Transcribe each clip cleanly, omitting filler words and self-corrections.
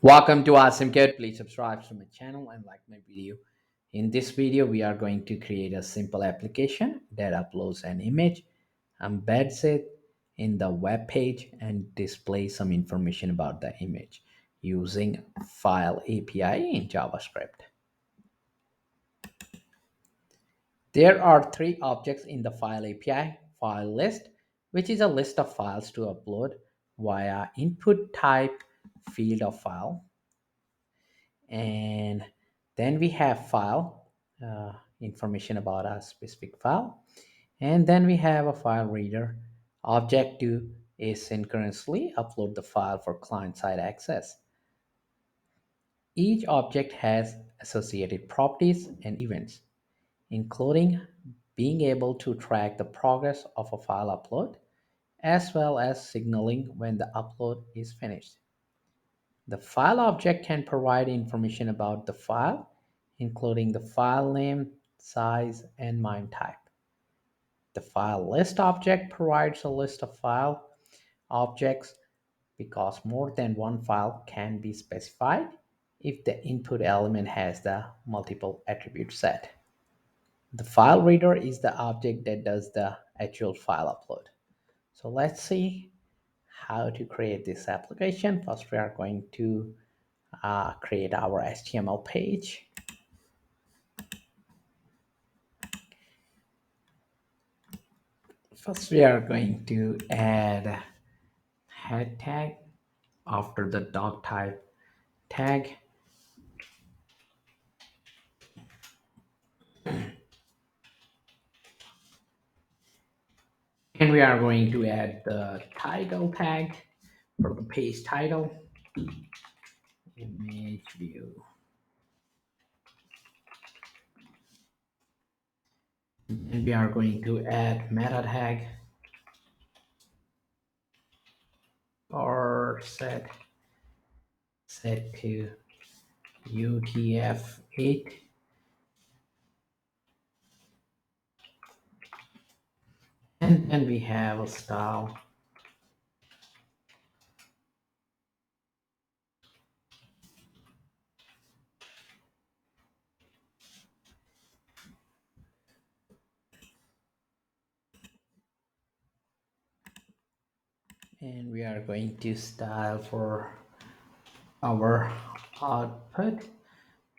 Welcome to Awesome Kid. Please subscribe to my channel and like my video. In this video, we are going to create a simple application that uploads an image, embeds it in the web page, and displays some information about the image using File API in JavaScript. There are three objects in the File API: file list, which is a list of files to upload via input type field of file, and then we have file information about a specific file, and then we have a file reader object to asynchronously upload the file for client-side access. Each object has associated properties and events, including being able to track the progress of a file upload as well as signaling when the upload is finished. The file object can provide information about the file, including the file name, size, and MIME type. The file list object provides a list of file objects because more than one file can be specified if the input element has the multiple attribute set. The file reader is the object that does the actual file upload. So let's see how to create this application. First, we are going to create our HTML page. First, we are going to add a head tag after the dog type tag. And we are going to add the title tag for the page title, image view. And we are going to add meta tag or set to UTF-8. And then we have a style. And we are going to style for our output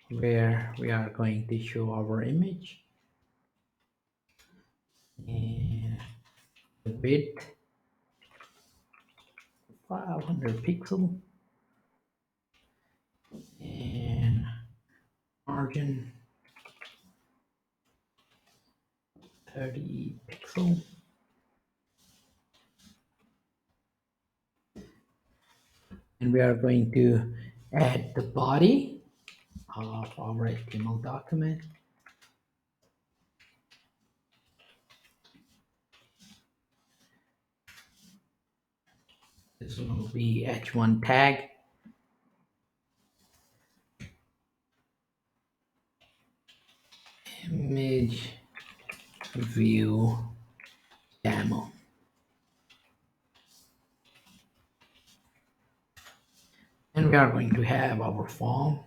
where we are going to show our image, and the width 500 pixel and margin 30 pixel. And we are going to add the body of our HTML document. This will be h1 tag. Image view demo. And we are going to have our form.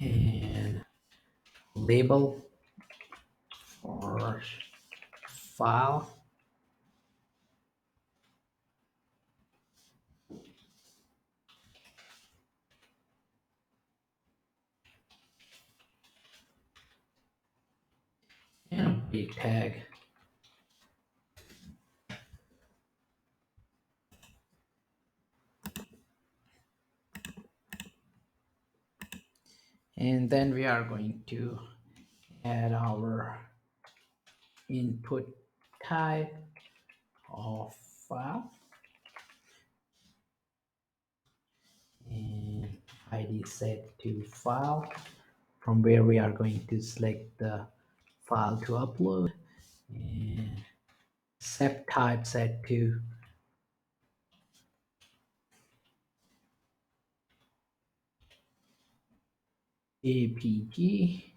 And label for file. And a big tag. And then we are going to add our input type of file and id set to file, from where we are going to select the file to upload, and sep type set to apg,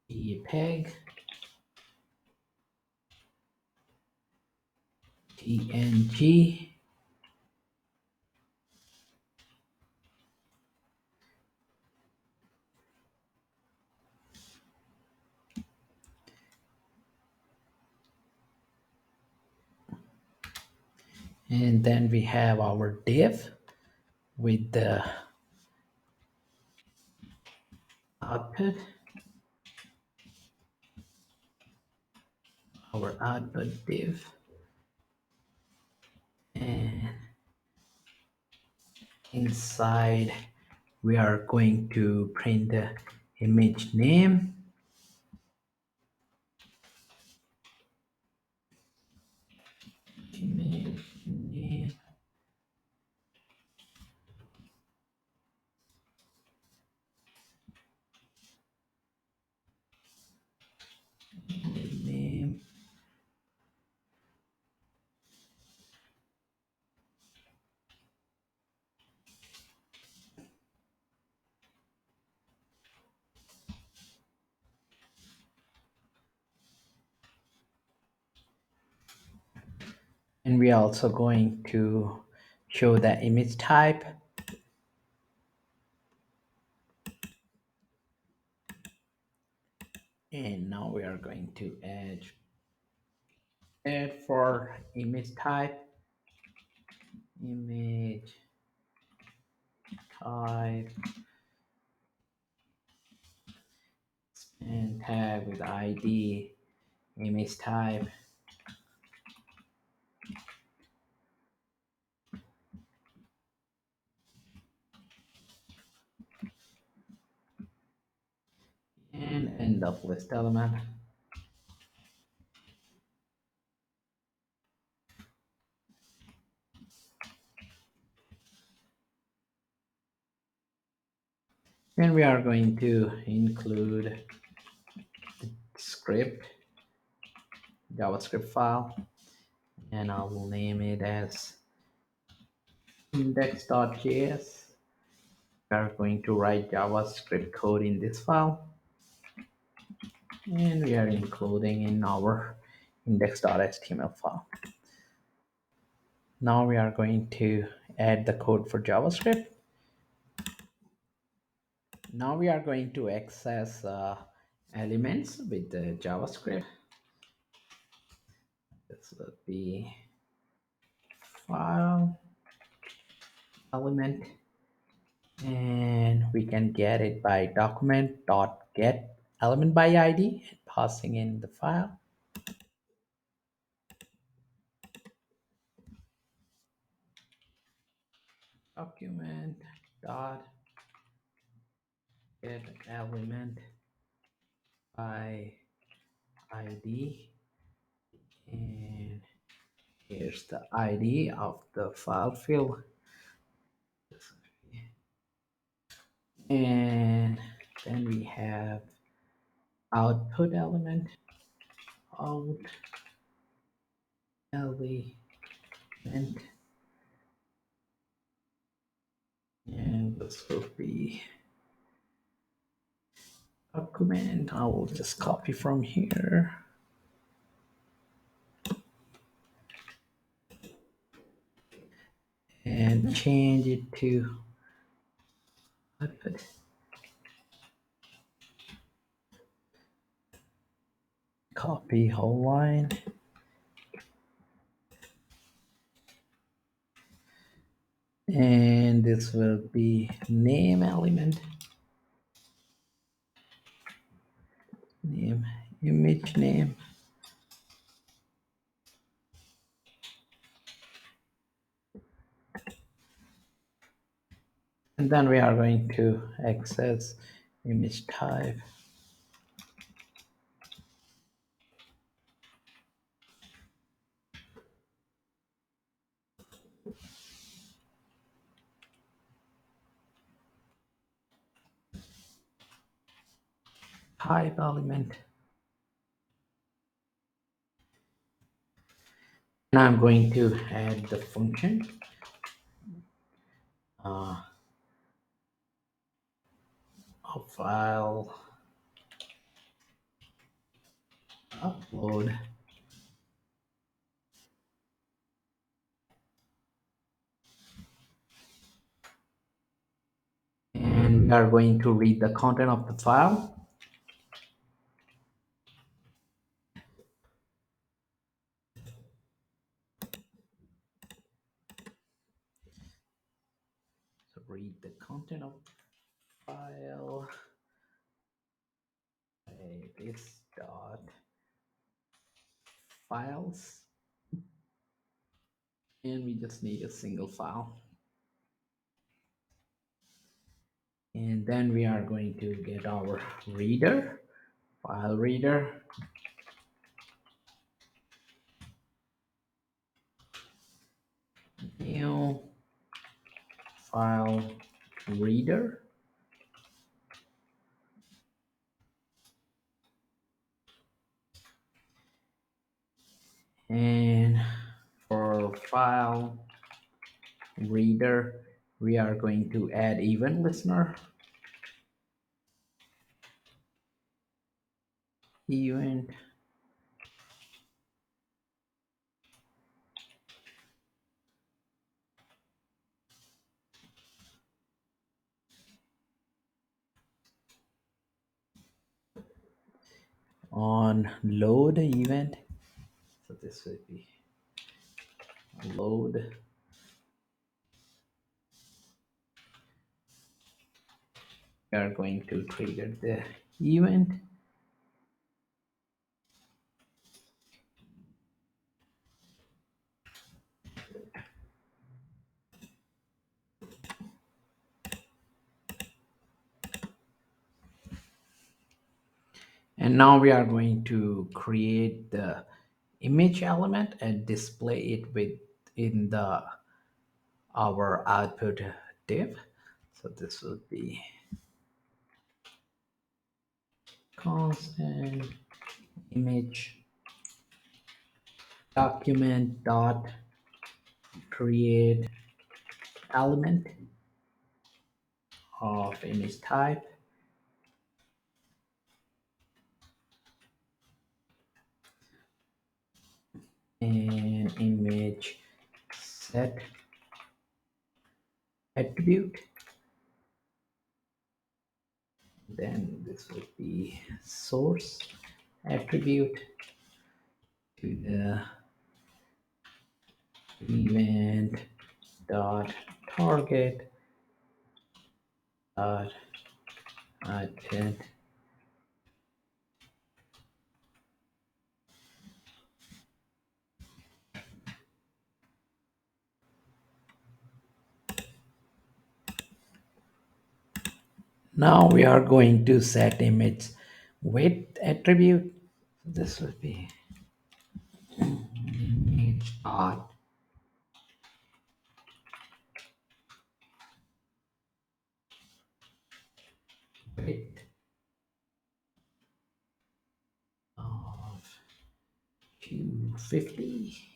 JPEG, PNG, and then we have our div with the output, our output div, and inside we are going to print the image name, image name, name, and we are also going to show the image type. And now we are going to add for image type, image type, and tag with ID, image type, and end of list element. And we are going to include script, JavaScript file, and I will name it as index.js. We are going to write JavaScript code in this file, and we are including in our index.html file. Now we are going to add the code for JavaScript. Now we are going to access elements with the JavaScript. This will be file element, and we can get it by document.get element by ID and passing in the file. Document dot get element by ID, and here's the ID of the file field, and then we have output element, out element, and this will be document. I will just copy from here and change it to output. Copy whole line. And this will be name element, name, image name, and then we are going to access image type, type element, and I'm going to add the function of file upload, and we are going to read the content of the file. So read the content of the file. This dot files, and we just need a single file. And then we are going to get our reader, file reader, new file reader, and for file reader we are going to add event listener, event on load event. So this would be load, we are going to trigger the event, and now we are going to create the image element and display it within the our output div. So this will be constant image document dot create element of image type, and image set attribute. Then this would be source attribute to the event dot target dot item. Now we are going to set image width attribute. This would be image dot width of 250.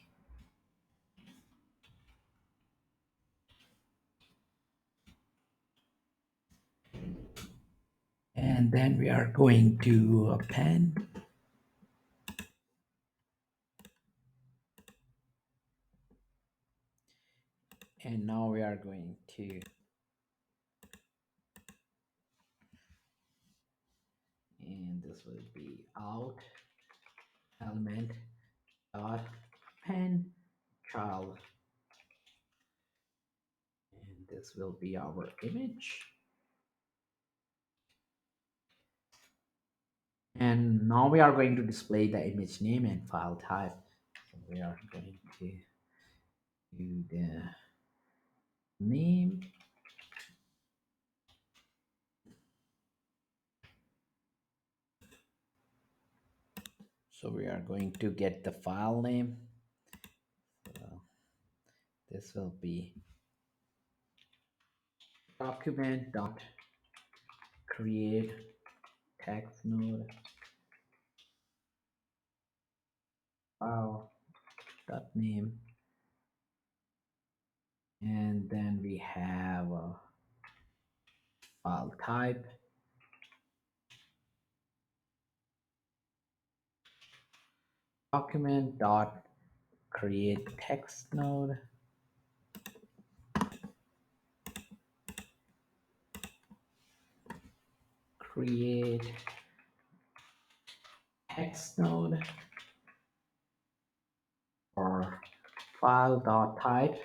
And then we are going to append, and now we are going to, and this will be out element dot pen child, and this will be our image. And now we are going to display the image name and file type. So we are going to do the name, so we are going to get the file name. So this will be document dot create text node file dot name, and then we have a file type, document dot create text node, create text node or file dot type,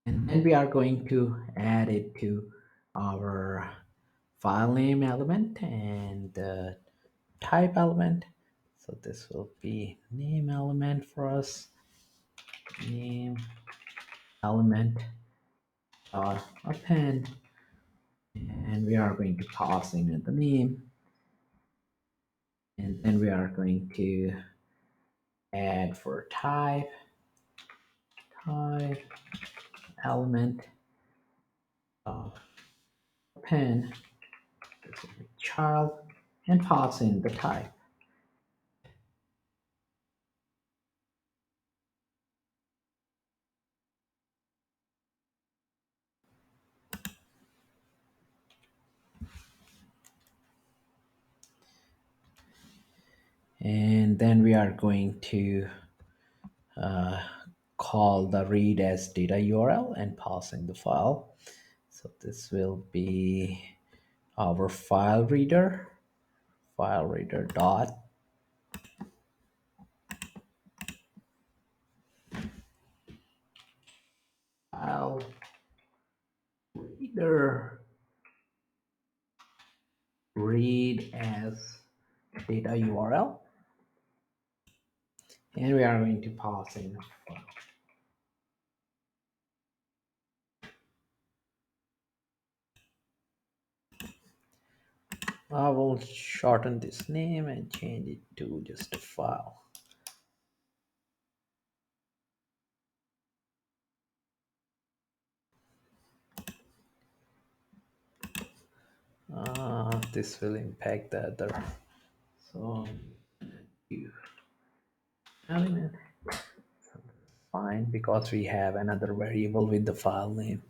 and then we are going to add it to our file name element and the type element. So this will be name element for us, name element dot append, and we are going to pass in the name, and then we are going to add for type element of append, this will be child, and pass in the type. And then we are going to uh, call the read as data URL and pass in the file. So this will be our file reader dot file reader read as data URL, and we are going to pass in a file. I will shorten this name and change it to just a file. This will impact the other. So you element fine because we have another variable with the file name.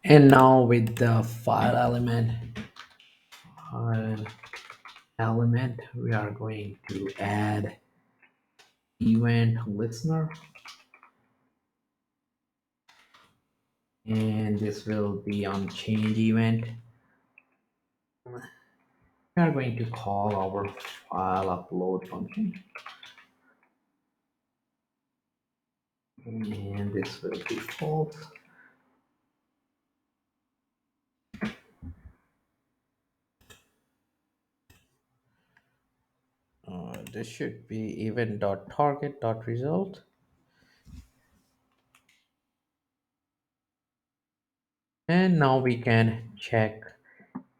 And now with the file element, we are going to add event listener, and this will be on change event. We are going to call our file upload function, and this will be false. This should be event.target.result. And now we can check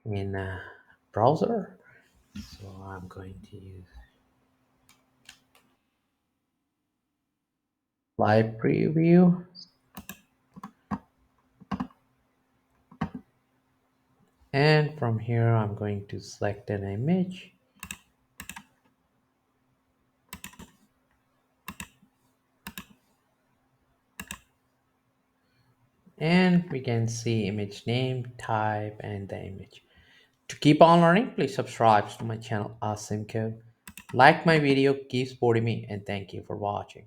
in a browser. So I'm going to use live preview. And from here, I'm going to select an image. And we can see image name, type, and the image. To keep on learning, please subscribe to my channel, Awesome Code. Like my video, keep supporting me, and thank you for watching.